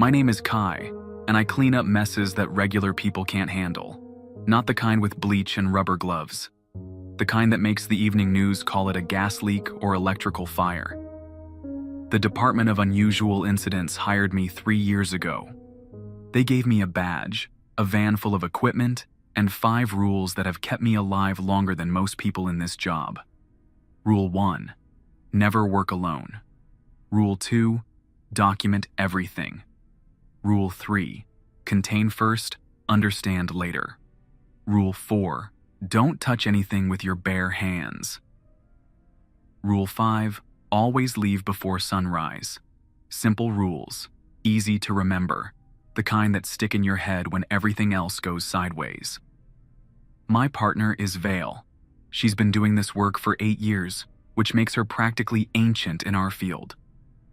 My name is Kai, and I clean up messes that regular people can't handle. Not the kind with bleach and rubber gloves. The kind that makes the evening news call it a gas leak or electrical fire. The Department of Unusual Incidents hired me 3 years ago. They gave me a badge, a van full of equipment, and 5 rules that have kept me alive longer than most people in this job. Rule 1. Never work alone. Rule 2. Document everything. Rule 3. Contain first, understand later. Rule 4. Don't touch anything with your bare hands. Rule 5. Always leave before sunrise. Simple rules, easy to remember, the kind that stick in your head when everything else goes sideways. My partner is Vale. She's been doing this work for 8 years, which makes her practically ancient in our field.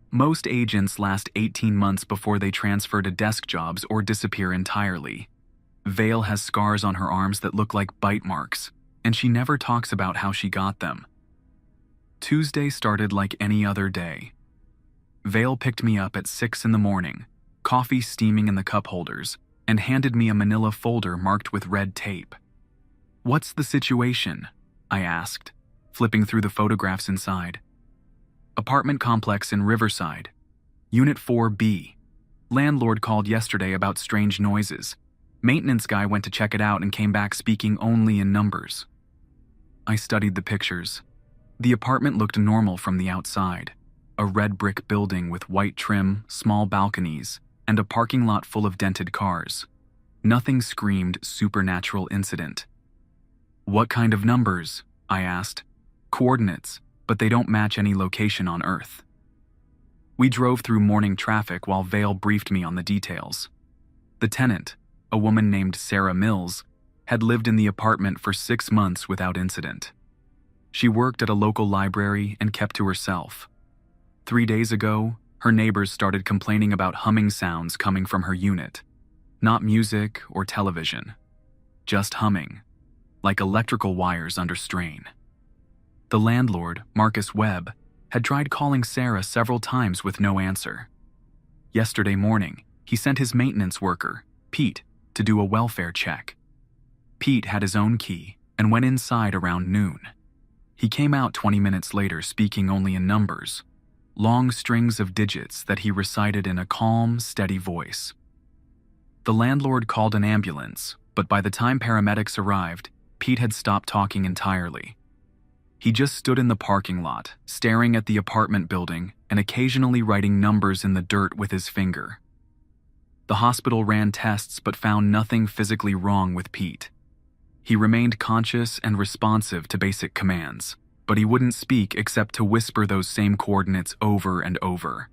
Most agents last 18 months before they transfer to desk jobs or disappear entirely. Vale has scars on her arms that look like bite marks, and she never talks about how she got them. Tuesday started like any other day. Vale picked me up at 6 in the morning, coffee steaming in the cup holders, and handed me a manila folder marked with red tape. "What's the situation?" I asked, flipping through the photographs inside. "Apartment complex in Riverside. Unit 4B. Landlord called yesterday about strange noises. Maintenance guy went to check it out and came back speaking only in numbers." I studied the pictures. The apartment looked normal from the outside. A red brick building with white trim, small balconies, and a parking lot full of dented cars. Nothing screamed supernatural incident. "What kind of numbers?" I asked. "Coordinates, but they don't match any location on Earth." We drove through morning traffic while Vale briefed me on the details. The tenant, a woman named Sarah Mills, had lived in the apartment for 6 months without incident. She worked at a local library and kept to herself. 3 days ago, her neighbors started complaining about humming sounds coming from her unit. Not music or television, just humming, like electrical wires under strain. The landlord, Marcus Webb, had tried calling Sarah several times with no answer. Yesterday morning, he sent his maintenance worker, Pete, to do a welfare check. Pete had his own key and went inside around noon. He came out 20 minutes later speaking only in numbers, long strings of digits that he recited in a calm, steady voice. The landlord called an ambulance, but by the time paramedics arrived, Pete had stopped talking entirely. He just stood in the parking lot, staring at the apartment building and occasionally writing numbers in the dirt with his finger. The hospital ran tests but found nothing physically wrong with Pete. He remained conscious and responsive to basic commands, but he wouldn't speak except to whisper those same coordinates over and over.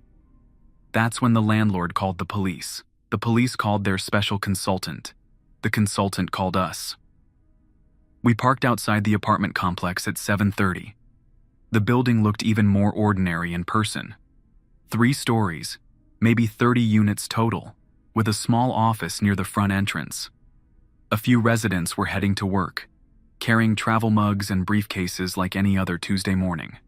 That's when the landlord called the police. The police called their special consultant. The consultant called us. We parked outside the apartment complex at 7:30. The building looked even more ordinary in person. 3 stories, maybe 30 units total, with a small office near the front entrance. A few residents were heading to work, carrying travel mugs and briefcases like any other Tuesday morning.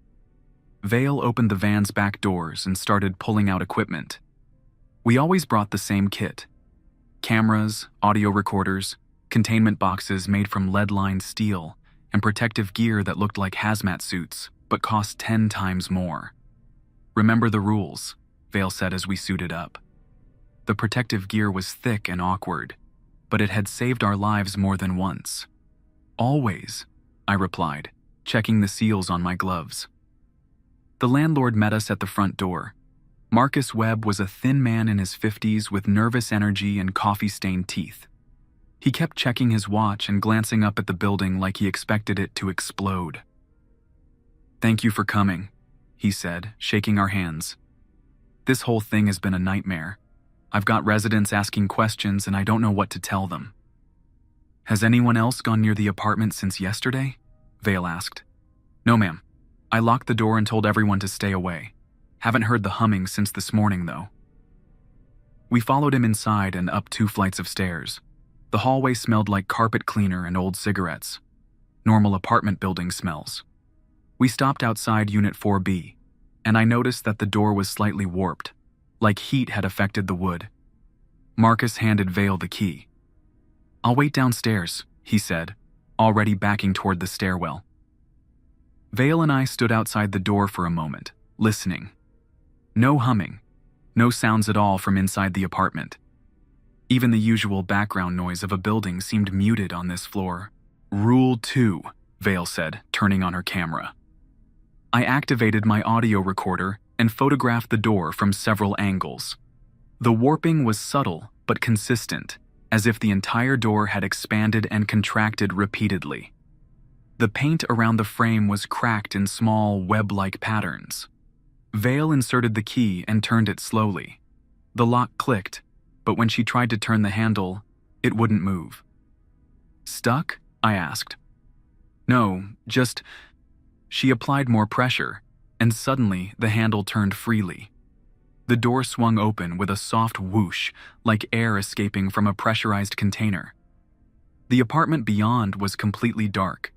Vale opened the van's back doors and started pulling out equipment. We always brought the same kit: cameras, audio recorders, containment boxes made from lead-lined steel, and protective gear that looked like hazmat suits but cost 10 times more. "Remember the rules," Vale said as we suited up. The protective gear was thick and awkward, but it had saved our lives more than once. "Always," I replied, checking the seals on my gloves. The landlord met us at the front door. Marcus Webb was a thin man in his 50s with nervous energy and coffee-stained teeth. He kept checking his watch and glancing up at the building like he expected it to explode. "Thank you for coming," he said, shaking our hands. "This whole thing has been a nightmare. I've got residents asking questions and I don't know what to tell them." "Has anyone else gone near the apartment since yesterday?" Vale asked. "No, ma'am. I locked the door and told everyone to stay away. Haven't heard the humming since this morning, though." We followed him inside and up 2 flights of stairs. The hallway smelled like carpet cleaner and old cigarettes. Normal apartment building smells. We stopped outside Unit 4B, and I noticed that the door was slightly warped, like heat had affected the wood, Marcus handed Vale the key. "I'll wait downstairs," he said, already backing toward the stairwell. Vale and I stood outside the door for a moment, listening. No humming, no sounds at all from inside the apartment. Even the usual background noise of a building seemed muted on this floor. "Rule 2, Vale said, turning on her camera. I activated my audio recorder and photographed the door from several angles. The warping was subtle but consistent, as if the entire door had expanded and contracted repeatedly. The paint around the frame was cracked in small, web-like patterns. Vale inserted the key and turned it slowly. The lock clicked, but when she tried to turn the handle, it wouldn't move. "Stuck?" I asked. "No, just..." She applied more pressure, and suddenly the handle turned freely. The door swung open with a soft whoosh, like air escaping from a pressurized container. The apartment beyond was completely dark.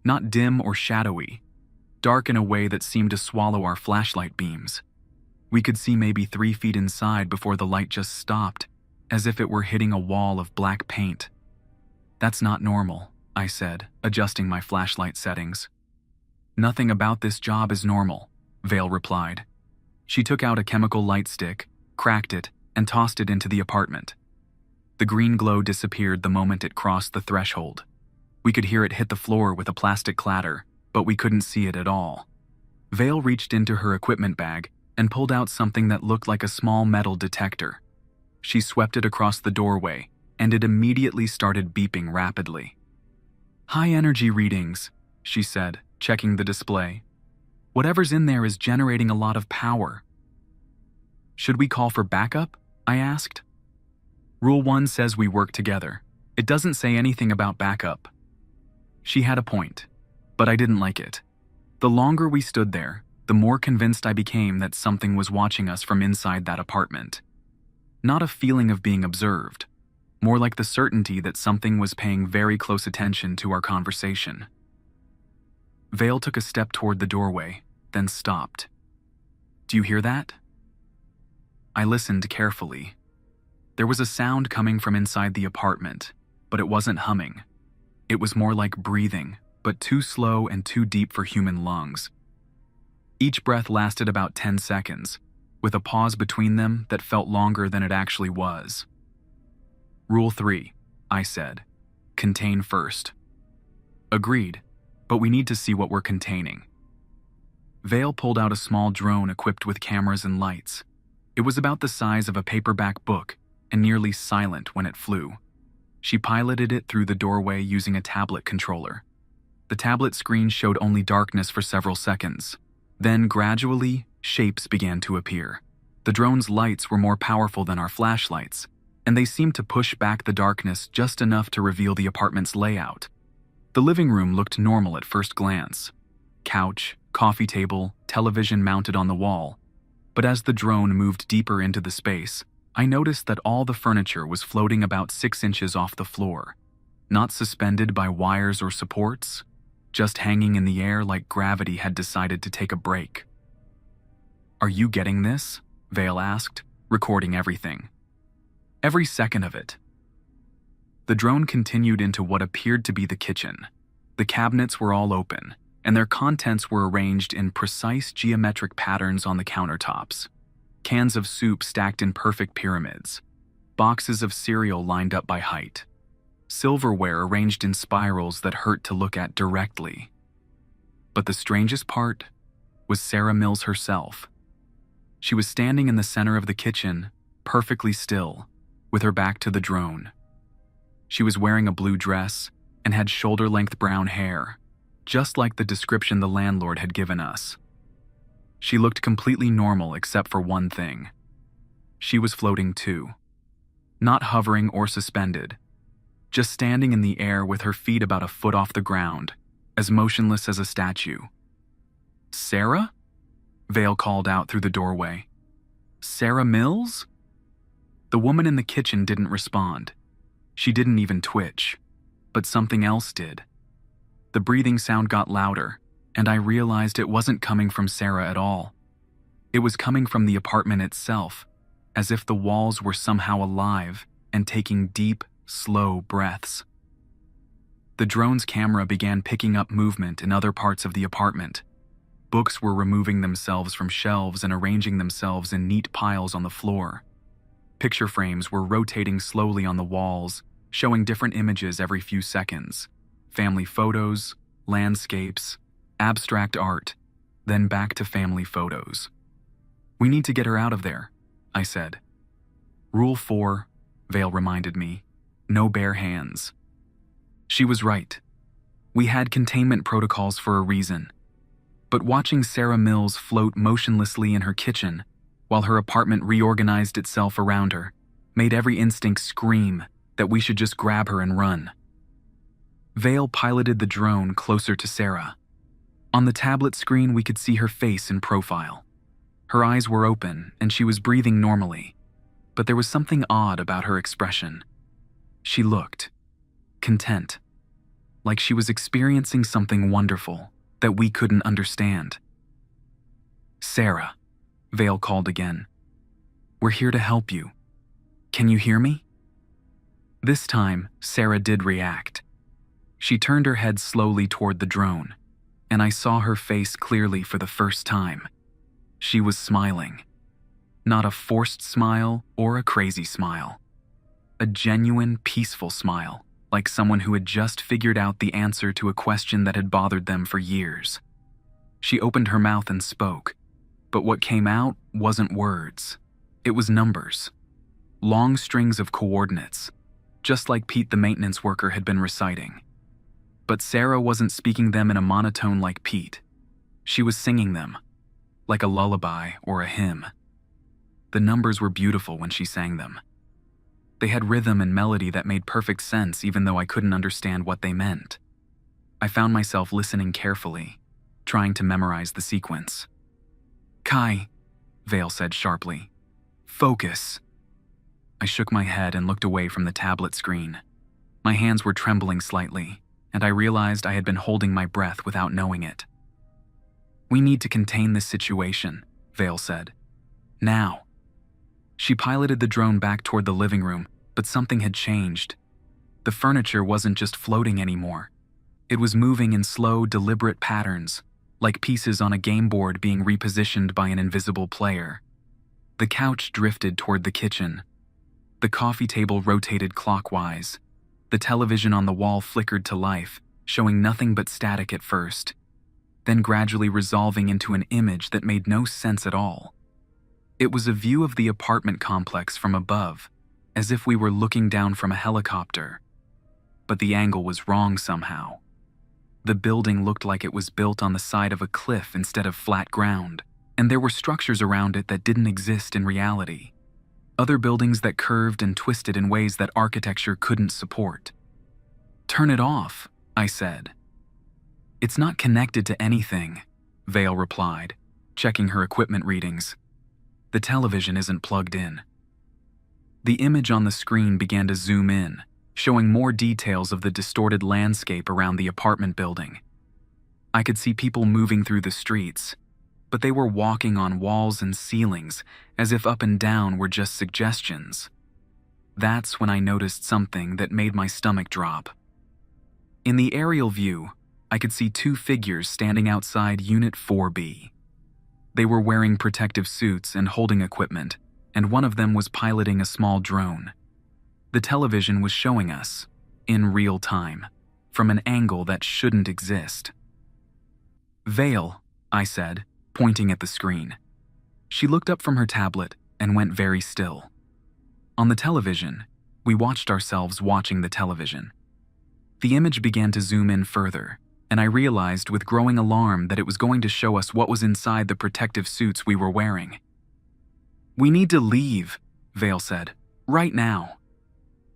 Not dim or shadowy, dark in a way that seemed to swallow our flashlight beams. We could see maybe 3 feet inside before the light just stopped, as if it were hitting a wall of black paint. "That's not normal," I said, adjusting my flashlight settings. "Nothing about this job is normal," Vale replied. She took out a chemical light stick, cracked it, and tossed it into the apartment. The green glow disappeared the moment it crossed the threshold. We could hear it hit the floor with a plastic clatter, but we couldn't see it at all. Vale reached into her equipment bag and pulled out something that looked like a small metal detector. She swept it across the doorway, and it immediately started beeping rapidly. "High energy readings," she said, checking the display. "Whatever's in there is generating a lot of power." "Should we call for backup?" I asked. "Rule 1 says we work together. It doesn't say anything about backup." She had a point, but I didn't like it. The longer we stood there, the more convinced I became that something was watching us from inside that apartment. Not a feeling of being observed, more like the certainty that something was paying very close attention to our conversation. Vale took a step toward the doorway, then stopped. "Do you hear that?" I listened carefully. There was a sound coming from inside the apartment, but it wasn't humming. It was more like breathing, but too slow and too deep for human lungs. Each breath lasted about 10 seconds, with a pause between them that felt longer than it actually was. "Rule 3, I said. "Contain first." "Agreed, but we need to see what we're containing." Vale pulled out a small drone equipped with cameras and lights. It was about the size of a paperback book and nearly silent when it flew. She piloted it through the doorway using a tablet controller. The tablet screen showed only darkness for several seconds. Then, gradually, shapes began to appear. The drone's lights were more powerful than our flashlights, and they seemed to push back the darkness just enough to reveal the apartment's layout. The living room looked normal at first glance. Couch, coffee table, television mounted on the wall. But as the drone moved deeper into the space, I noticed that all the furniture was floating about 6 inches off the floor, not suspended by wires or supports, just hanging in the air like gravity had decided to take a break. "Are you getting this?" Vale asked, recording everything. "Every second of it." The drone continued into what appeared to be the kitchen. The cabinets were all open, and their contents were arranged in precise geometric patterns on the countertops. Cans of soup stacked in perfect pyramids. Boxes of cereal lined up by height. Silverware arranged in spirals that hurt to look at directly. But the strangest part was Sarah Mills herself. She was standing in the center of the kitchen, perfectly still, with her back to the drone. She was wearing a blue dress and had shoulder-length brown hair, just like the description the landlord had given us. She looked completely normal except for one thing. She was floating too. Not hovering or suspended, just standing in the air with her feet about a foot off the ground, as motionless as a statue. "Sarah?" Vale called out through the doorway. "Sarah Mills?" The woman in the kitchen didn't respond. She didn't even twitch, but something else did. The breathing sound got louder, and I realized it wasn't coming from Sarah at all. It was coming from the apartment itself, as if the walls were somehow alive and taking deep, slow breaths. The drone's camera began picking up movement in other parts of the apartment. Books were removing themselves from shelves and arranging themselves in neat piles on the floor. Picture frames were rotating slowly on the walls, showing different images every few seconds. Family photos, landscapes, abstract art, then back to family photos. "We need to get her out of there," I said. "Rule 4, Vale reminded me, no bare hands." She was right. We had containment protocols for a reason. But watching Sarah Mills float motionlessly in her kitchen, while her apartment reorganized itself around her, made every instinct scream that we should just grab her and run. Vale piloted the drone closer to Sarah. On the tablet screen, we could see her face in profile. Her eyes were open, and she was breathing normally, but there was something odd about her expression. She looked content, like she was experiencing something wonderful that we couldn't understand. "Sarah," Vale called again. "We're here to help you. Can you hear me?" This time, Sarah did react. She turned her head slowly toward the drone, and I saw her face clearly for the first time. She was smiling. Not a forced smile or a crazy smile. A genuine, peaceful smile, like someone who had just figured out the answer to a question that had bothered them for years. She opened her mouth and spoke, but what came out wasn't words. It was numbers. Long strings of coordinates, just like Pete the maintenance worker had been reciting. But Sarah wasn't speaking them in a monotone like Pete. She was singing them, like a lullaby or a hymn. The numbers were beautiful when she sang them. They had rhythm and melody that made perfect sense even though I couldn't understand what they meant. I found myself listening carefully, trying to memorize the sequence. "Kai," Vale said sharply. "Focus." I shook my head and looked away from the tablet screen. My hands were trembling slightly, and I realized I had been holding my breath without knowing it. "We need to contain this situation," Vale said. "Now." She piloted the drone back toward the living room, but something had changed. The furniture wasn't just floating anymore. It was moving in slow, deliberate patterns, like pieces on a game board being repositioned by an invisible player. The couch drifted toward the kitchen. The coffee table rotated clockwise. The television on the wall flickered to life, showing nothing but static at first, then gradually resolving into an image that made no sense at all. It was a view of the apartment complex from above, as if we were looking down from a helicopter. But the angle was wrong somehow. The building looked like it was built on the side of a cliff instead of flat ground, and there were structures around it that didn't exist in reality. Other buildings that curved and twisted in ways that architecture couldn't support. "Turn it off," I said. "It's not connected to anything," Vale replied, checking her equipment readings. "The television isn't plugged in." The image on the screen began to zoom in, showing more details of the distorted landscape around the apartment building. I could see people moving through the streets, but they were walking on walls and ceilings as if up and down were just suggestions. That's when I noticed something that made my stomach drop. In the aerial view, I could see two figures standing outside Unit 4B. They were wearing protective suits and holding equipment, and one of them was piloting a small drone. The television was showing us, in real time, from an angle that shouldn't exist. "Vale," I said, pointing at the screen. She looked up from her tablet and went very still. On the television, we watched ourselves watching the television. The image began to zoom in further, and I realized with growing alarm that it was going to show us what was inside the protective suits we were wearing. "We need to leave," Vale said, "right now."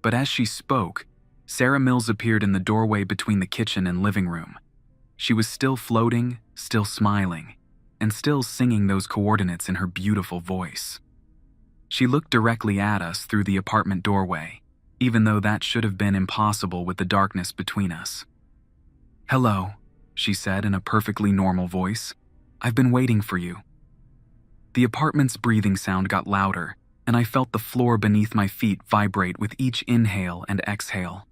But as she spoke, Sarah Mills appeared in the doorway between the kitchen and living room. She was still floating, still smiling, and still singing those coordinates in her beautiful voice. She looked directly at us through the apartment doorway, even though that should have been impossible with the darkness between us. "Hello," she said in a perfectly normal voice. "I've been waiting for you." The apartment's breathing sound got louder, and I felt the floor beneath my feet vibrate with each inhale and exhale.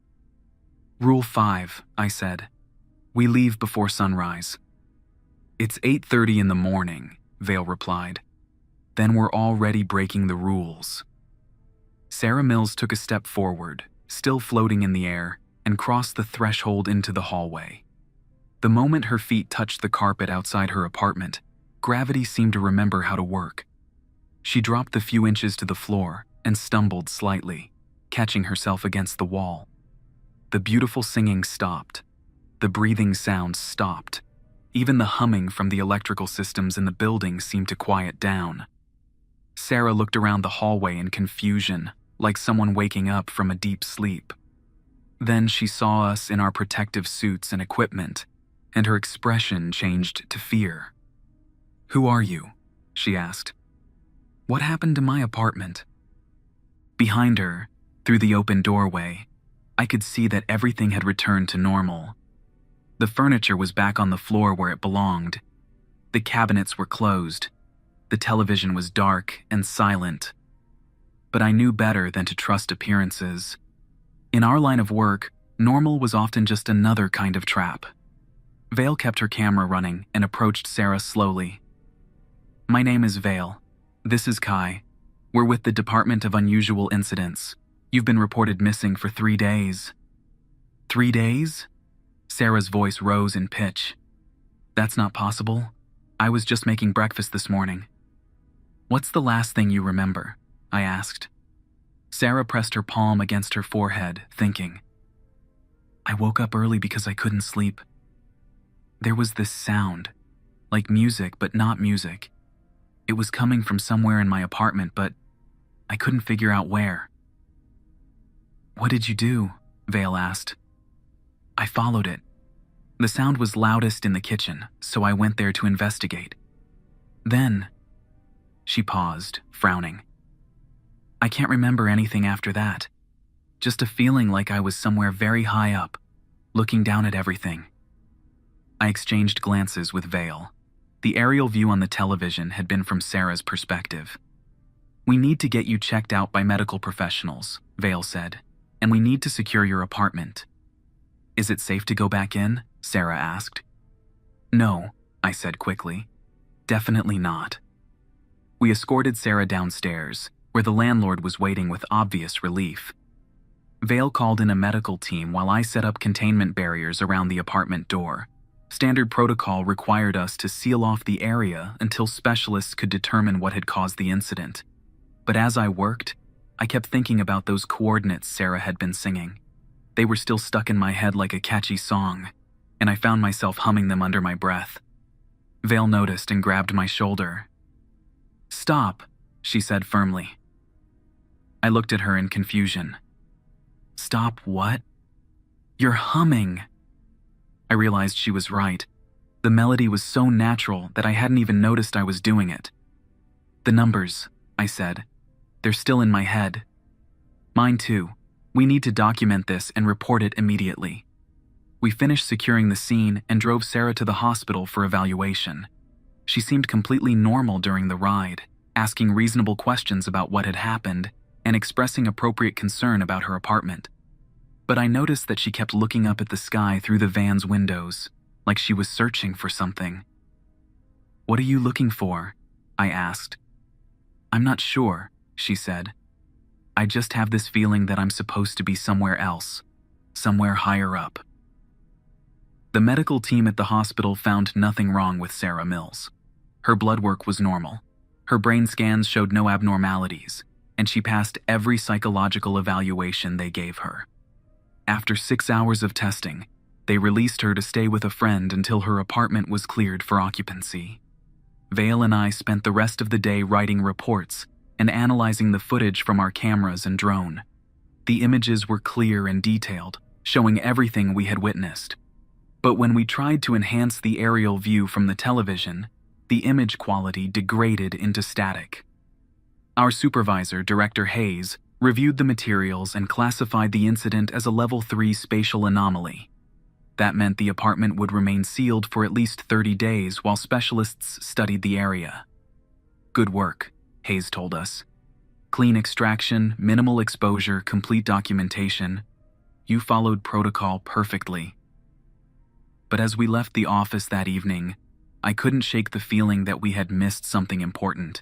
"Rule 5, I said. "We leave before sunrise." "It's 8:30 in the morning," Vale replied. "Then we're already breaking the rules." Sarah Mills took a step forward, still floating in the air, and crossed the threshold into the hallway. The moment her feet touched the carpet outside her apartment, gravity seemed to remember how to work. She dropped the few inches to the floor and stumbled slightly, catching herself against the wall. The beautiful singing stopped. The breathing sounds stopped. Even the humming from the electrical systems in the building seemed to quiet down. Sarah looked around the hallway in confusion, like someone waking up from a deep sleep. Then she saw us in our protective suits and equipment, and her expression changed to fear. "Who are you?" she asked. "What happened to my apartment?" Behind her, through the open doorway, I could see that everything had returned to normal. The furniture was back on the floor where it belonged. The cabinets were closed. The television was dark and silent. But I knew better than to trust appearances. In our line of work, normal was often just another kind of trap. Vale kept her camera running and approached Sarah slowly. "My name is Vale. This is Kai. We're with the Department of Unusual Incidents. You've been reported missing for 3 days." "3 days?" Sarah's voice rose in pitch. "That's not possible. I was just making breakfast this morning." "What's the last thing you remember?" I asked. Sarah pressed her palm against her forehead, thinking. "I woke up early because I couldn't sleep. There was this sound, like music but not music. It was coming from somewhere in my apartment, but I couldn't figure out where." "What did you do?" Vale asked. "I followed it. The sound was loudest in the kitchen, so I went there to investigate. Then..." She paused, frowning. "I can't remember anything after that. Just a feeling like I was somewhere very high up, looking down at everything." I exchanged glances with Vale. The aerial view on the television had been from Sarah's perspective. "We need to get you checked out by medical professionals," Vale said, "and we need to secure your apartment." "Is it safe to go back in?" Sarah asked. "No," I said quickly. "Definitely not." We escorted Sarah downstairs, where the landlord was waiting with obvious relief. Vale called in a medical team while I set up containment barriers around the apartment door. Standard protocol required us to seal off the area until specialists could determine what had caused the incident. But as I worked, I kept thinking about those coordinates Sarah had been singing. They were still stuck in my head like a catchy song, and I found myself humming them under my breath. Vale noticed and grabbed my shoulder. "Stop," she said firmly. I looked at her in confusion. "Stop what?" "You're humming." I realized she was right. The melody was so natural that I hadn't even noticed I was doing it. "The numbers," I said. "They're still in my head." "Mine too. We need to document this and report it immediately." We finished securing the scene and drove Sarah to the hospital for evaluation. She seemed completely normal during the ride, asking reasonable questions about what had happened and expressing appropriate concern about her apartment. But I noticed that she kept looking up at the sky through the van's windows, like she was searching for something. "What are you looking for?" I asked. "I'm not sure," she said. "I just have this feeling that I'm supposed to be somewhere else, somewhere higher up." The medical team at the hospital found nothing wrong with Sarah Mills. Her blood work was normal. Her brain scans showed no abnormalities, and she passed every psychological evaluation they gave her. After 6 hours of testing, they released her to stay with a friend until her apartment was cleared for occupancy. Vale and I spent the rest of the day writing reports and analyzing the footage from our cameras and drone. The images were clear and detailed, showing everything we had witnessed. But when we tried to enhance the aerial view from the television, the image quality degraded into static. Our supervisor, Director Hayes, reviewed the materials and classified the incident as a Level 3 spatial anomaly. That meant the apartment would remain sealed for at least 30 days while specialists studied the area. "Good work," Hayes told us. Clean extraction, minimal exposure, complete documentation. You followed protocol perfectly. But as we left the office that evening, I couldn't shake the feeling that we had missed something important.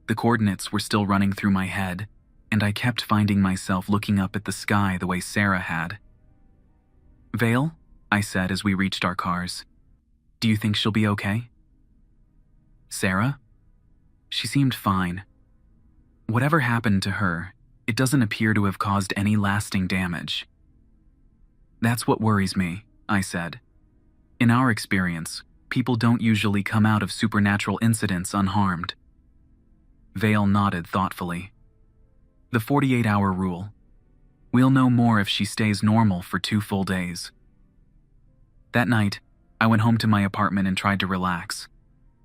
The coordinates were still running through my head, and I kept finding myself looking up at the sky the way Sarah had. "Vale," I said as we reached our cars. "Do you think she'll be okay?" "Sarah?" She seemed fine. Whatever happened to her, it doesn't appear to have caused any lasting damage. "That's what worries me," I said. "In our experience, people don't usually come out of supernatural incidents unharmed." Vale nodded thoughtfully. "The 48-hour rule. We'll know more if she stays normal for 2 full days." That night, I went home to my apartment and tried to relax.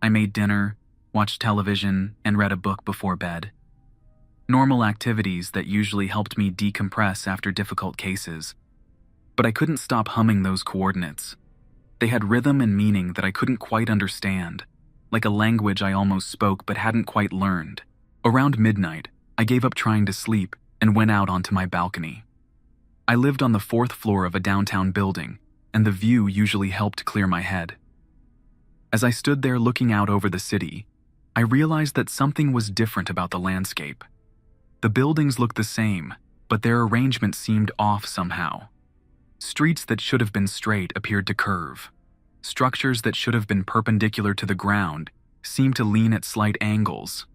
I made dinner, watched television, and read a book before bed. Normal activities that usually helped me decompress after difficult cases. But I couldn't stop humming those coordinates. They had rhythm and meaning that I couldn't quite understand, like a language I almost spoke but hadn't quite learned. Around midnight, I gave up trying to sleep and went out onto my balcony. I lived on the 4th floor of a downtown building, and the view usually helped clear my head. As I stood there looking out over the city, I realized that something was different about the landscape. The buildings looked the same, but their arrangement seemed off somehow. Streets that should have been straight appeared to curve. Structures that should have been perpendicular to the ground seemed to lean at slight angles.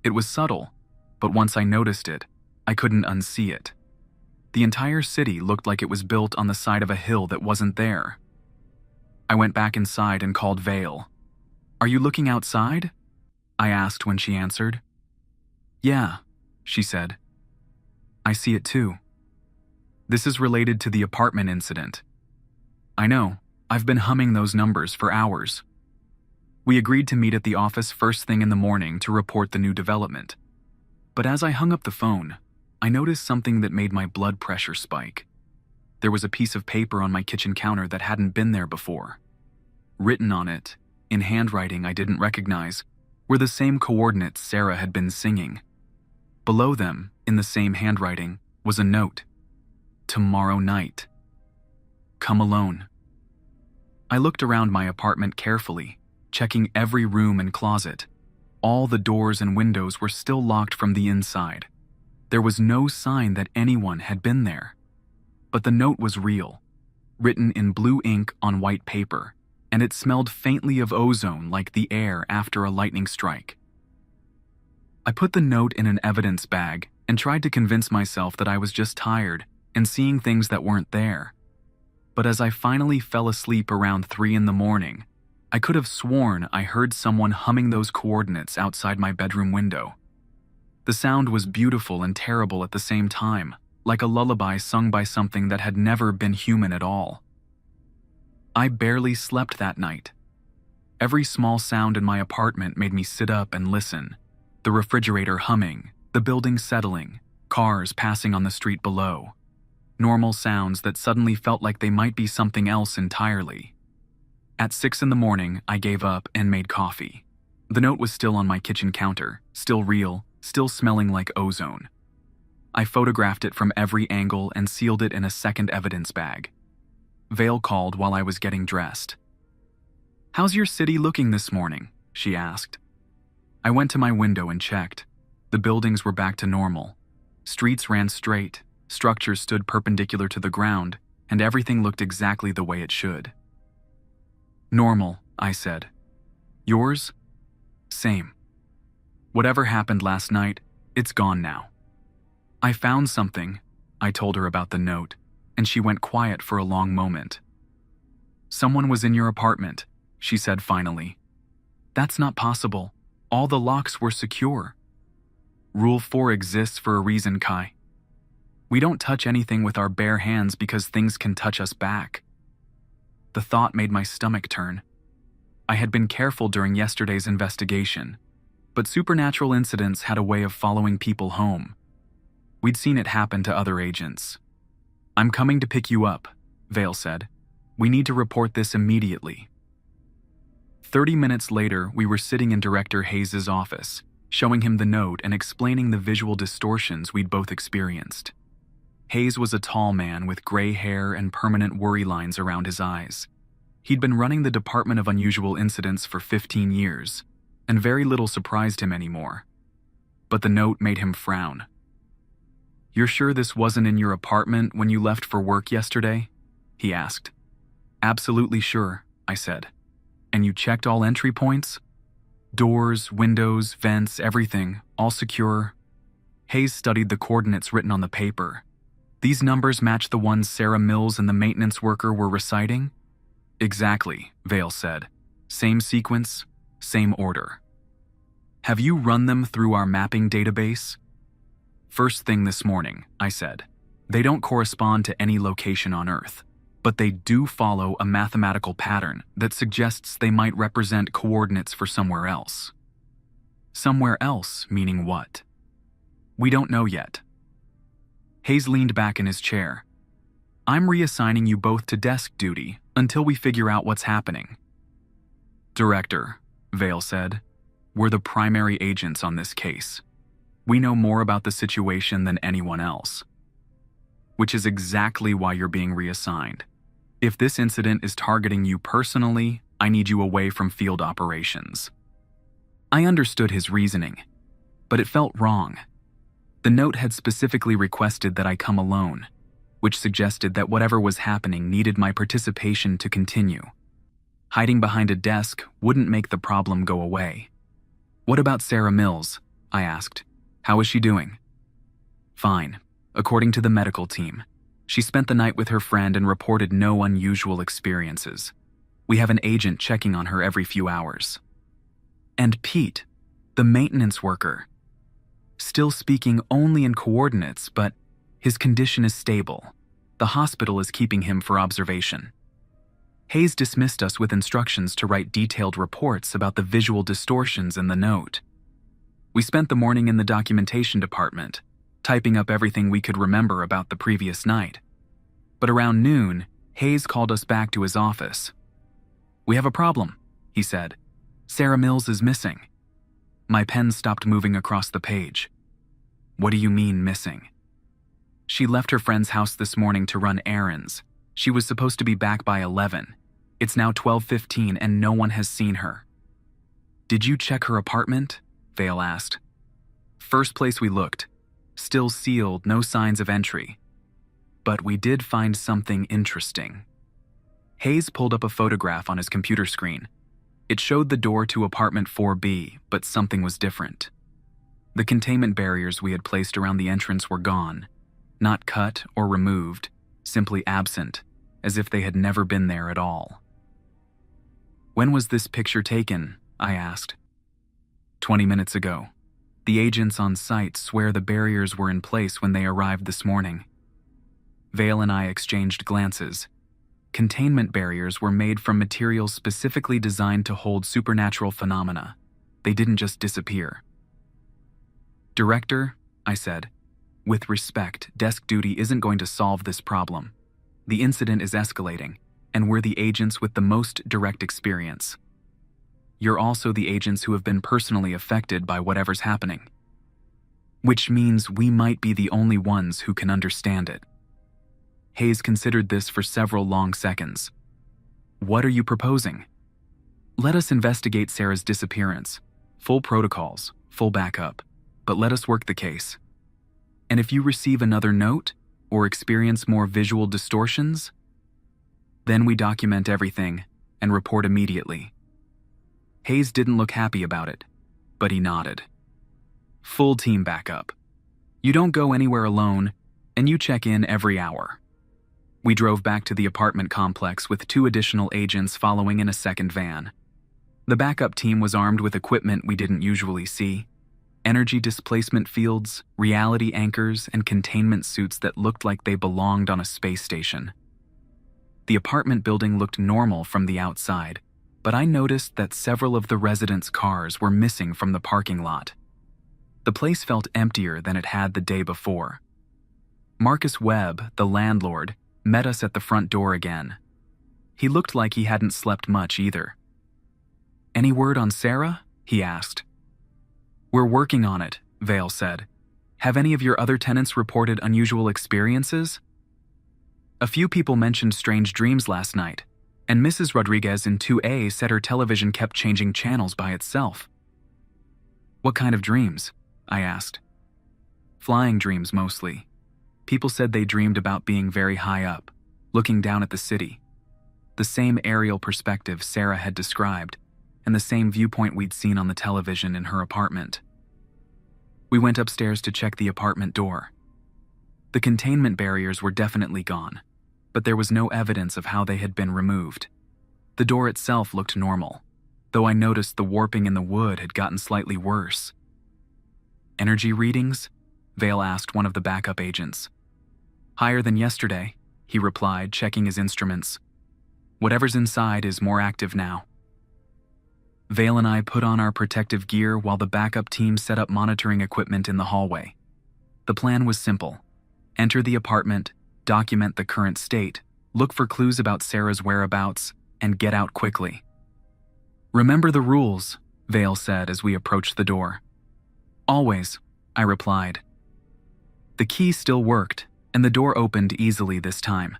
It was subtle, but once I noticed it, I couldn't unsee it. The entire city looked like it was built on the side of a hill that wasn't there. I went back inside and called Vale. "Are you looking outside?" I asked when she answered. "Yeah," she said. "I see it too. This is related to the apartment incident. I know, I've been humming those numbers for hours." We agreed to meet at the office first thing in the morning to report the new development. But as I hung up the phone, I noticed something that made my blood pressure spike. There was a piece of paper on my kitchen counter that hadn't been there before. Written on it, in handwriting I didn't recognize, were the same coordinates Sarah had been singing. Below them, in the same handwriting, was a note. "Tomorrow night. Come alone." I looked around my apartment carefully, checking every room and closet. All the doors and windows were still locked from the inside. There was no sign that anyone had been there. But the note was real, written in blue ink on white paper, and it smelled faintly of ozone like the air after a lightning strike. I put the note in an evidence bag and tried to convince myself that I was just tired and seeing things that weren't there. But as I finally fell asleep around 3 in the morning, I could have sworn I heard someone humming those coordinates outside my bedroom window. The sound was beautiful and terrible at the same time, like a lullaby sung by something that had never been human at all. I barely slept that night. Every small sound in my apartment made me sit up and listen. The refrigerator humming, the building settling, cars passing on the street below. Normal sounds that suddenly felt like they might be something else entirely. At 6 in the morning, I gave up and made coffee. The note was still on my kitchen counter, still real, still smelling like ozone. I photographed it from every angle and sealed it in a second evidence bag. Vale called while I was getting dressed. "How's your city looking this morning?" she asked. I went to my window and checked. The buildings were back to normal. Streets ran straight, structures stood perpendicular to the ground, and everything looked exactly the way it should. "Normal," I said. "Yours?" "Same. Whatever happened last night, it's gone now." "I found something," I told her about the note, and she went quiet for a long moment. "Someone was in your apartment," she said finally. "That's not possible. All the locks were secure." "Rule 4 exists for a reason, Kai. We don't touch anything with our bare hands because things can touch us back." The thought made my stomach turn. I had been careful during yesterday's investigation, but supernatural incidents had a way of following people home. We'd seen it happen to other agents. "I'm coming to pick you up," Vale said. "We need to report this immediately." 30 minutes later, we were sitting in Director Hayes' office. showing him the note and explaining the visual distortions we'd both experienced. Hayes was a tall man with gray hair and permanent worry lines around his eyes. He'd been running the Department of Unusual Incidents for 15 years, and very little surprised him anymore. But the note made him frown. "You're sure this wasn't in your apartment when you left for work yesterday?" he asked. "Absolutely sure," I said. "And you checked all entry points? Doors, windows, vents, everything, all secure?" Hayes studied the coordinates written on the paper. "These numbers match the ones Sarah Mills and the maintenance worker were reciting?" "Exactly," Vale said. "Same sequence, same order." "Have you run them through our mapping database?" "First thing this morning," I said. "They don't correspond to any location on Earth, but they do follow a mathematical pattern that suggests they might represent coordinates for somewhere else." "Somewhere else, meaning what?" "We don't know yet." Hayes leaned back in his chair. "I'm reassigning you both to desk duty until we figure out what's happening." "Director," Vale said, "we're the primary agents on this case. We know more about the situation than anyone else. Which is exactly why you're being reassigned. If this incident is targeting you personally, I need you away from field operations." I understood his reasoning, but it felt wrong. The note had specifically requested that I come alone, which suggested that whatever was happening needed my participation to continue. Hiding behind a desk wouldn't make the problem go away. "What about Sarah Mills?" I asked. "How is she doing?" "Fine, according to the medical team. She spent the night with her friend and reported no unusual experiences. We have an agent checking on her every few hours." "And Pete, the maintenance worker? Still speaking only in coordinates, but his condition is stable. The hospital is keeping him for observation." Hayes dismissed us with instructions to write detailed reports about the visual distortions in the note. We spent the morning in the documentation department, typing up everything we could remember about the previous night. But around noon, Hayes called us back to his office. "We have a problem," he said. "Sarah Mills is missing." My pen stopped moving across the page. "What do you mean, missing?" "She left her friend's house this morning to run errands. She was supposed to be back by 11. It's now 12:15 and no one has seen her." "Did you check her apartment?" Vale asked. "First place we looked. Still sealed, no signs of entry. But we did find something interesting." Hayes pulled up a photograph on his computer screen. It showed the door to apartment 4B, but something was different. The containment barriers we had placed around the entrance were gone, not cut or removed, simply absent, as if they had never been there at all. "When was this picture taken?" I asked. 20 minutes ago. The agents on site swear the barriers were in place when they arrived this morning." Vale and I exchanged glances. Containment barriers were made from materials specifically designed to hold supernatural phenomena. They didn't just disappear. "Director," I said, "with respect, desk duty isn't going to solve this problem. The incident is escalating, and we're the agents with the most direct experience. You're also the agents who have been personally affected by whatever's happening. Which means we might be the only ones who can understand it." Hayes considered this for several long seconds. "What are you proposing?" "Let us investigate Sarah's disappearance. Full protocols, full backup, but let us work the case. And if you receive another note, or experience more visual distortions, then we document everything and report immediately." Hayes didn't look happy about it, but he nodded. "Full team backup. You don't go anywhere alone, and you check in every hour." We drove back to the apartment complex with 2 additional agents following in a second van. The backup team was armed with equipment we didn't usually see: energy displacement fields, reality anchors, and containment suits that looked like they belonged on a space station. The apartment building looked normal from the outside, but I noticed that several of the residents' cars were missing from the parking lot. The place felt emptier than it had the day before. Marcus Webb, the landlord, met us at the front door again. He looked like he hadn't slept much either. "Any word on Sarah?" he asked. "We're working on it," Vale said. "Have any of your other tenants reported unusual experiences?" "A few people mentioned strange dreams last night, and Mrs. Rodriguez in 2A said her television kept changing channels by itself." "What kind of dreams?" I asked. "Flying dreams mostly. People said they dreamed about being very high up, looking down at the city. The same aerial perspective Sarah had described, and the same viewpoint we'd seen on the television in her apartment." We went upstairs to check the apartment door. The containment barriers were definitely gone, but there was no evidence of how they had been removed. The door itself looked normal, though I noticed the warping in the wood had gotten slightly worse. "Energy readings?" Vale asked one of the backup agents. "Higher than yesterday," he replied, checking his instruments. "Whatever's inside is more active now." Vale and I put on our protective gear while the backup team set up monitoring equipment in the hallway. The plan was simple: enter the apartment, document the current state, look for clues about Sarah's whereabouts, and get out quickly. "Remember the rules," Vale said as we approached the door. "Always," I replied. The key still worked, and the door opened easily this time.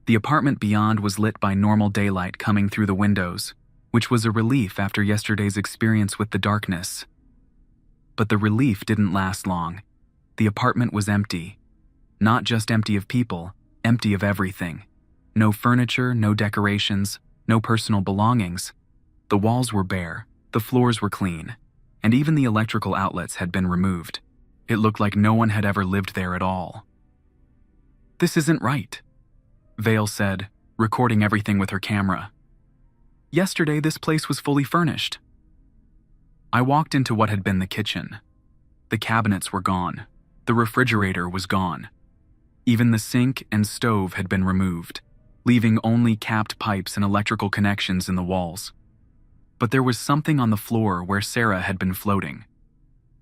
The apartment beyond was lit by normal daylight coming through the windows, which was a relief after yesterday's experience with the darkness. But the relief didn't last long. The apartment was empty. Not just empty of people, empty of everything. No furniture, no decorations, no personal belongings. The walls were bare, the floors were clean, and even the electrical outlets had been removed. It looked like no one had ever lived there at all. "This isn't right," Vale said, recording everything with her camera. "Yesterday this place was fully furnished." I walked into what had been the kitchen. The cabinets were gone. The refrigerator was gone. Even the sink and stove had been removed, leaving only capped pipes and electrical connections in the walls. But there was something on the floor where Sarah had been floating.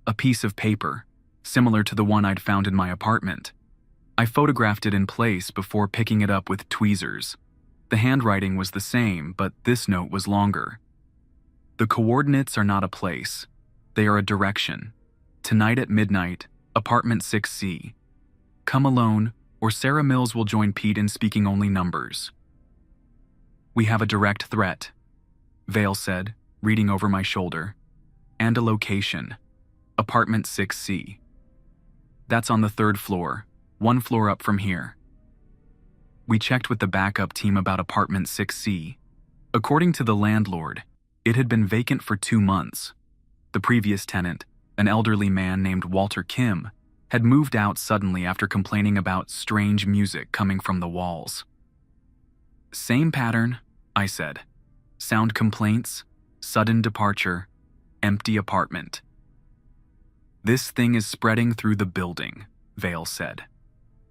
A piece of paper, similar to the one I'd found in my apartment. I photographed it in place before picking it up with tweezers. The handwriting was the same, but this note was longer. "The coordinates are not a place. They are a direction. Tonight at midnight, apartment 6C. Come alone, or Sarah Mills will join Pete in speaking only numbers." "We have a direct threat," Vale said, reading over my shoulder. "And a location. Apartment 6C. That's on the 3rd floor, 1 floor up from here." We checked with the backup team about apartment 6C. According to the landlord, it had been vacant for 2 months. The previous tenant, an elderly man named Walter Kim, had moved out suddenly after complaining about strange music coming from the walls. "Same pattern," I said. "Sound complaints, sudden departure, empty apartment." "This thing is spreading through the building," Vale said,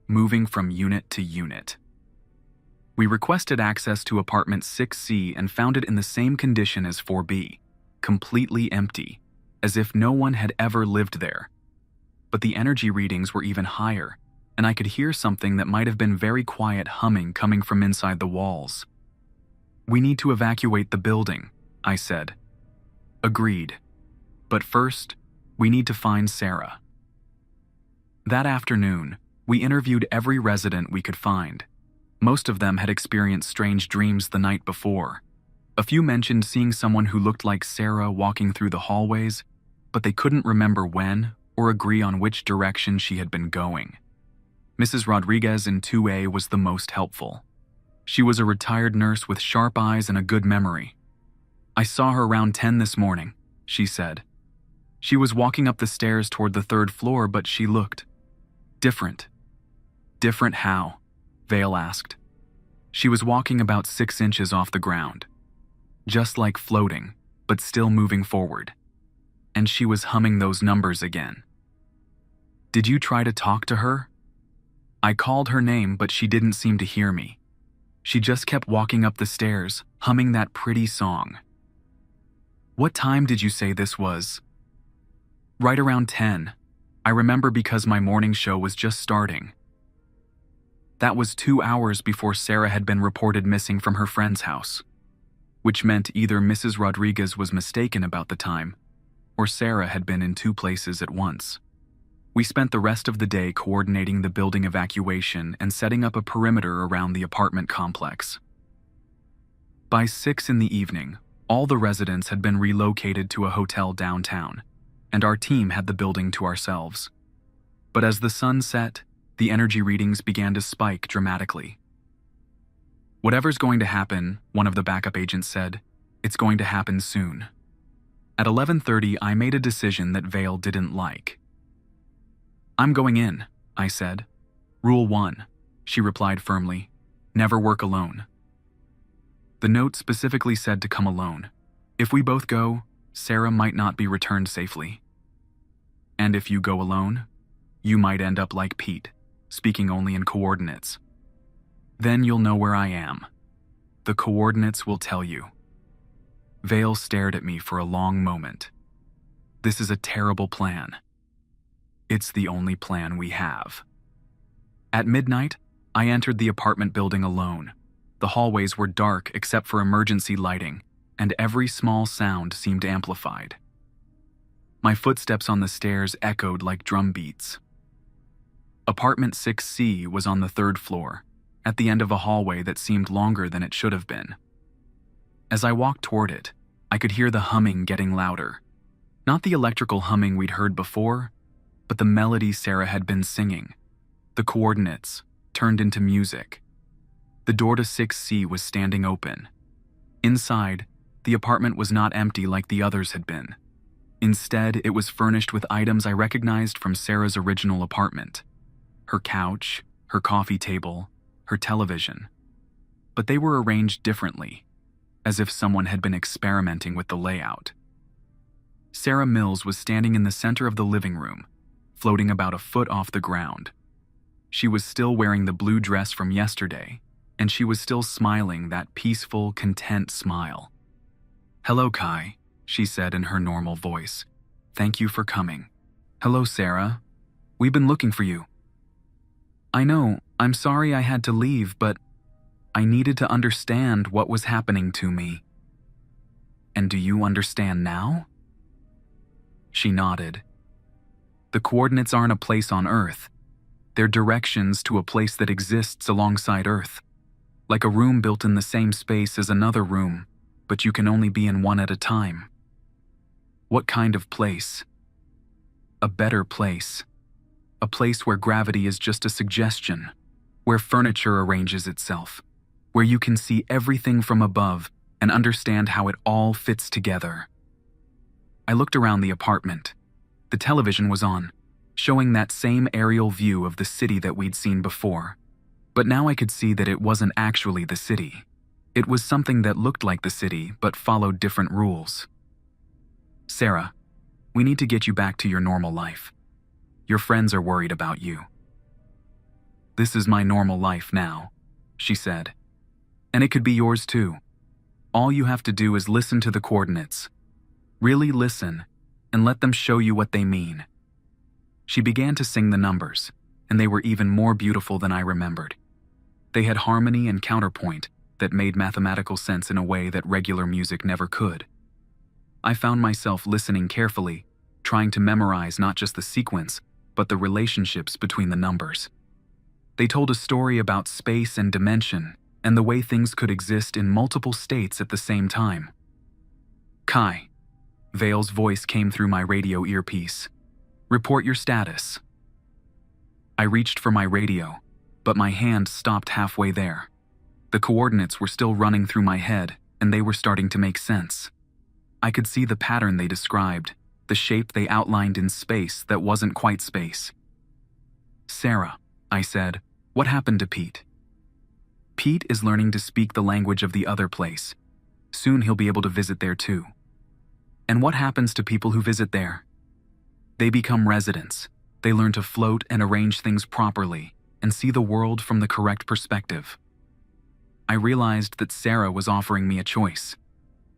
"moving from unit to unit." We requested access to apartment 6C and found it in the same condition as 4B, completely empty, as if no one had ever lived there. But the energy readings were even higher, and I could hear something that might have been very quiet humming coming from inside the walls. "We need to evacuate the building," I said. "Agreed. But first, we need to find Sarah." That afternoon, we interviewed every resident we could find. Most of them had experienced strange dreams the night before. A few mentioned seeing someone who looked like Sarah walking through the hallways, but they couldn't remember when or agree on which direction she had been going. Mrs. Rodriguez in 2A was the most helpful. She was a retired nurse with sharp eyes and a good memory. "I saw her around 10 this morning," she said. "She was walking up the stairs toward the 3rd floor, but she looked different." "Different how?" Vale asked. "She was walking about 6 inches off the ground. Just like floating, but still moving forward. And she was humming those numbers again." "Did you try to talk to her?" "I called her name, but she didn't seem to hear me. She just kept walking up the stairs, humming that pretty song." "What time did you say this was?" "Right around 10. I remember because my morning show was just starting." That was 2 hours before Sarah had been reported missing from her friend's house, which meant either Mrs. Rodriguez was mistaken about the time, or Sarah had been in 2 places at once. We spent the rest of the day coordinating the building evacuation and setting up a perimeter around the apartment complex. By 6 in the evening, all the residents had been relocated to a hotel downtown, and our team had the building to ourselves. But as the sun set, the energy readings began to spike dramatically. "Whatever's going to happen," one of the backup agents said, "it's going to happen soon." At 11:30, I made a decision that Vale didn't like. "I'm going in," I said. "Rule 1, she replied firmly. "Never work alone." The note specifically said to come alone. If we both go, Sarah might not be returned safely. And if you go alone, you might end up like Pete, speaking only in coordinates. Then you'll know where I am. The coordinates will tell you. Vale stared at me for a long moment. This is a terrible plan. It's the only plan we have. At midnight, I entered the apartment building alone. The hallways were dark except for emergency lighting, and every small sound seemed amplified. My footsteps on the stairs echoed like drum beats. Apartment 6C was on the 3rd floor, at the end of a hallway that seemed longer than it should have been. As I walked toward it, I could hear the humming getting louder. Not the electrical humming we'd heard before, but the melody Sarah had been singing. The coordinates turned into music. The door to 6C was standing open. Inside, the apartment was not empty like the others had been. Instead, it was furnished with items I recognized from Sarah's original apartment. Her couch, her coffee table, her television. But they were arranged differently, as if someone had been experimenting with the layout. Sarah Mills was standing in the center of the living room, floating about a foot off the ground. She was still wearing the blue dress from yesterday, and she was still smiling that peaceful, content smile. "Hello, Kai," she said in her normal voice. "Thank you for coming." "Hello, Sarah. We've been looking for you." "I know, I'm sorry I had to leave, but I needed to understand what was happening to me." "And do you understand now?" She nodded. "The coordinates aren't a place on Earth. They're directions to a place that exists alongside Earth. Like a room built in the same space as another room, but you can only be in one at a time." "What kind of place?" "A better place. A place where gravity is just a suggestion, where furniture arranges itself, where you can see everything from above and understand how it all fits together." I looked around the apartment. The television was on, showing that same aerial view of the city that we'd seen before. But now I could see that it wasn't actually the city. It was something that looked like the city but followed different rules. "Sarah, we need to get you back to your normal life. Your friends are worried about you." "This is my normal life now," she said. "And it could be yours too. All you have to do is listen to the coordinates. Really listen, and let them show you what they mean." She began to sing the numbers, and they were even more beautiful than I remembered. They had harmony and counterpoint that made mathematical sense in a way that regular music never could. I found myself listening carefully, trying to memorize not just the sequence, but the relationships between the numbers. They told a story about space and dimension, and the way things could exist in multiple states at the same time. "Kai," Vale's voice came through my radio earpiece. "Report your status." I reached for my radio, but my hand stopped halfway there. The coordinates were still running through my head, and they were starting to make sense. I could see the pattern they described, the shape they outlined in space that wasn't quite space. "Sarah," I said, "what happened to Pete?" "Pete is learning to speak the language of the other place. Soon he'll be able to visit there too." "And what happens to people who visit there?" "They become residents. They learn to float and arrange things properly, and see the world from the correct perspective." I realized that Sarah was offering me a choice.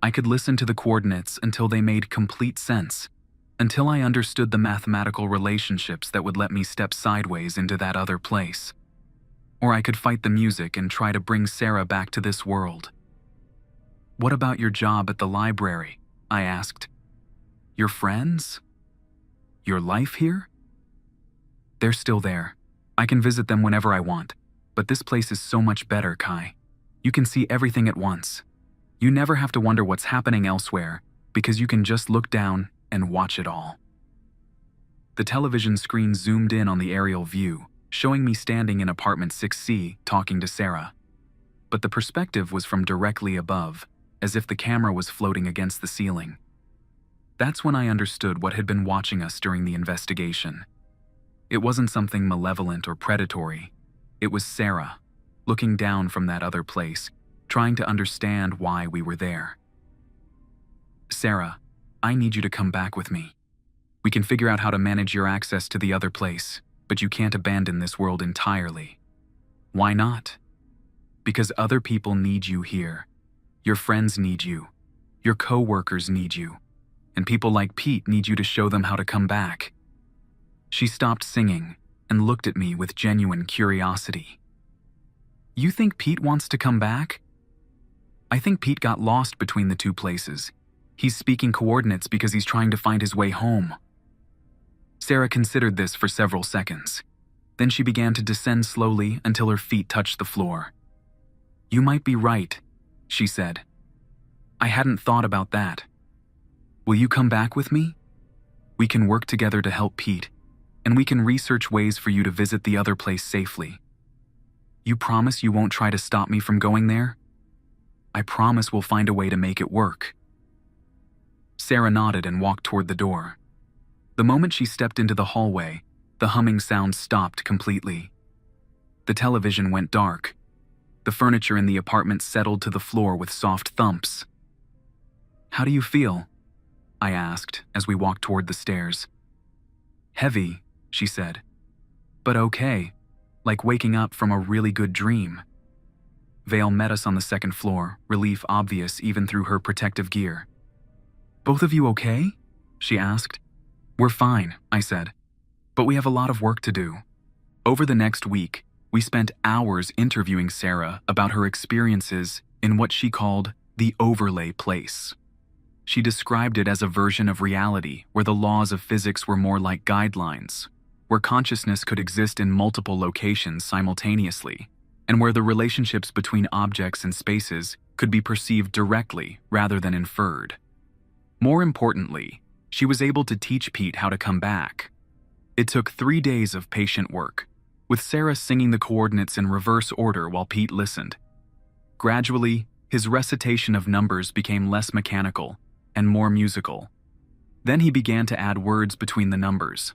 I could listen to the coordinates until they made complete sense, until I understood the mathematical relationships that would let me step sideways into that other place. Or I could fight the music and try to bring Sarah back to this world. "What about your job at the library?" I asked. Your friends? Your life here? They're still there. I can visit them whenever I want. But this place is so much better, Kai. You can see everything at once. You never have to wonder what's happening elsewhere, because you can just look down and watch it all. The television screen zoomed in on the aerial view, showing me standing in apartment 6C talking to Sarah. But the perspective was from directly above, as if the camera was floating against the ceiling. That's when I understood what had been watching us during the investigation. It wasn't something malevolent or predatory. It was Sarah, looking down from that other place, trying to understand why we were there. Sarah, I need you to come back with me. We can figure out how to manage your access to the other place, but you can't abandon this world entirely. Why not? Because other people need you here. Your friends need you. Your co-workers need you. And people like Pete need you to show them how to come back. She stopped singing and looked at me with genuine curiosity. You think Pete wants to come back? I think Pete got lost between the two places. He's speaking coordinates because he's trying to find his way home. Sarah considered this for several seconds. Then she began to descend slowly until her feet touched the floor. You might be right, she said. I hadn't thought about that. Will you come back with me? We can work together to help Pete, and we can research ways for you to visit the other place safely. You promise you won't try to stop me from going there? I promise we'll find a way to make it work. Sarah nodded and walked toward the door. The moment she stepped into the hallway, the humming sound stopped completely. The television went dark. The furniture in the apartment settled to the floor with soft thumps. How do you feel? I asked as we walked toward the stairs. Heavy, she said. But okay, like waking up from a really good dream. Vale met us on the second floor, relief obvious even through her protective gear. Both of you okay? She asked. We're fine, I said. But we have a lot of work to do. Over the next week, we spent hours interviewing Sarah about her experiences in what she called the overlay place. She described it as a version of reality where the laws of physics were more like guidelines, where consciousness could exist in multiple locations simultaneously, and where the relationships between objects and spaces could be perceived directly rather than inferred. More importantly, she was able to teach Pete how to come back. It took 3 days of patient work, with Sarah singing the coordinates in reverse order while Pete listened. Gradually, his recitation of numbers became less mechanical and more musical. Then he began to add words between the numbers.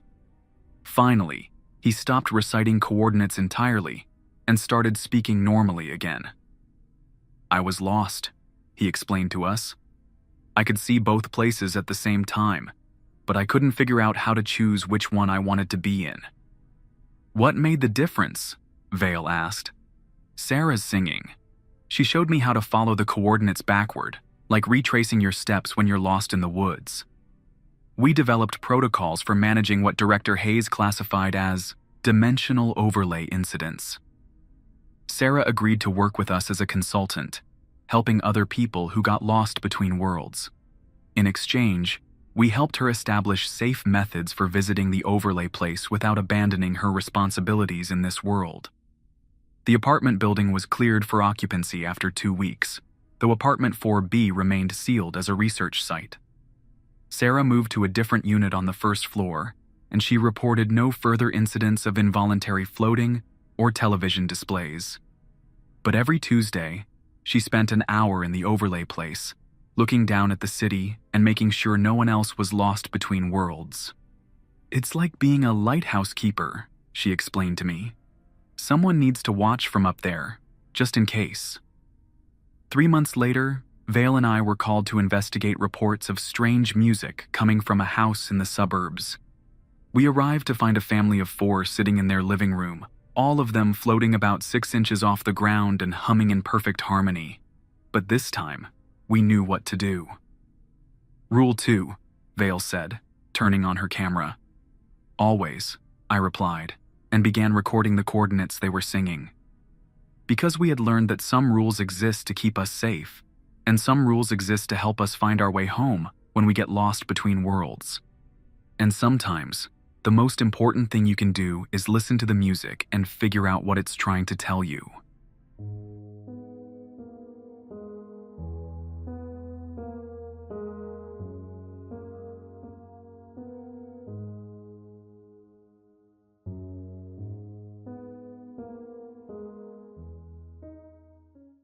Finally, he stopped reciting coordinates entirely and started speaking normally again. I was lost, he explained to us. I could see both places at the same time, but I couldn't figure out how to choose which one I wanted to be in. What made the difference? Vale asked. Sarah's singing. She showed me how to follow the coordinates backward, like retracing your steps when you're lost in the woods. We developed protocols for managing what Director Hayes classified as dimensional overlay incidents. Sarah agreed to work with us as a consultant, helping other people who got lost between worlds. In exchange, we helped her establish safe methods for visiting the overlay place without abandoning her responsibilities in this world. The apartment building was cleared for occupancy after 2 weeks, though apartment 4B remained sealed as a research site. Sarah moved to a different unit on the first floor, and she reported no further incidents of involuntary floating or television displays. But every Tuesday, she spent an hour in the overlay place, looking down at the city and making sure no one else was lost between worlds. It's like being a lighthouse keeper, she explained to me. Someone needs to watch from up there, just in case. 3 months later, Vale and I were called to investigate reports of strange music coming from a house in the suburbs. We arrived to find a family of 4 sitting in their living room, all of them floating about 6 inches off the ground and humming in perfect harmony. But this time, we knew what to do. Rule 2, Vale said, turning on her camera. Always, I replied, and began recording the coordinates they were singing. Because we had learned that some rules exist to keep us safe, and some rules exist to help us find our way home, when we get lost between worlds. And sometimes, the most important thing you can do is listen to the music and figure out what it's trying to tell you.